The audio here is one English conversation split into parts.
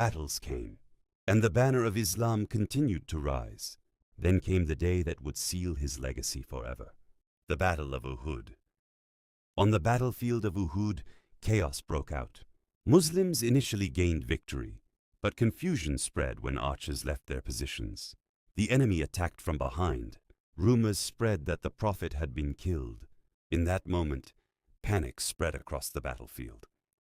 Battles came, and the banner of Islam continued to rise. Then came the day that would seal his legacy forever, the Battle of Uhud. On the battlefield of Uhud, chaos broke out. Muslims initially gained victory, but confusion spread when archers left their positions. The enemy attacked from behind. Rumors spread that the Prophet had been killed. In that moment, panic spread across the battlefield.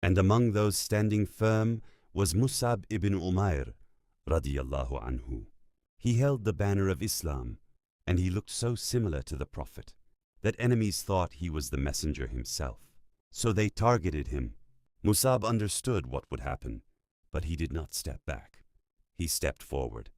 And among those standing firm was Mus'ab ibn Umayr Radhiyallahu Anhu. He held the banner of Islam, and he looked so similar to the Prophet that enemies thought he was the messenger himself. So they targeted him. Mus'ab understood what would happen, but he did not step back. He stepped forward.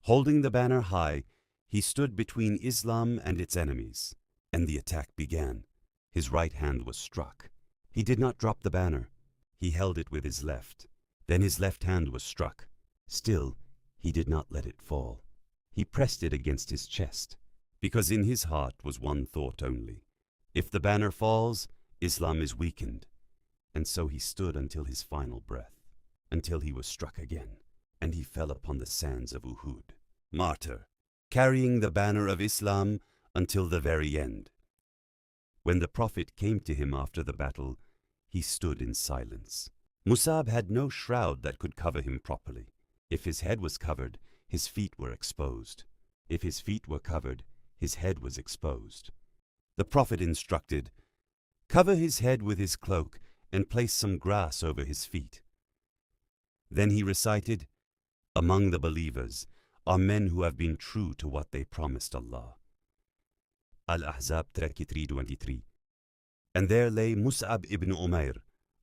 Holding the banner high, he stood between Islam and its enemies, and the attack began. His right hand was struck. He did not drop the banner. He held it with his left. Then his left hand was struck. Still, he did not let it fall. He pressed it against his chest, because in his heart was one thought only. If the banner falls, Islam is weakened. And so he stood until his final breath, until he was struck again, and he fell upon the sands of Uhud. Martyr, carrying the banner of Islam until the very end. When the Prophet came to him after the battle, he stood in silence. Mus'ab had no shroud that could cover him properly. If his head was covered, his feet were exposed. If his feet were covered, his head was exposed. The Prophet instructed, "Cover his head with his cloak and place some grass over his feet." Then he recited, "Among the believers are men who have been true to what they promised Allah." Al-Ahzab 33:23. And there lay Mus'ab ibn Umayr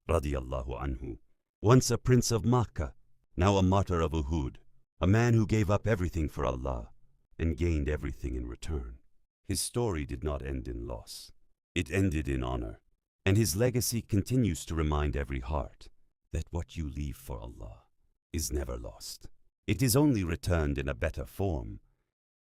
Radhiyallahu Anhu, once a prince of Makkah, now a martyr of Uhud, a man who gave up everything for Allah and gained everything in return. His story did not end in loss. It ended in honor, and his legacy continues to remind every heart that what you leave for Allah is never lost. It is only returned in a better form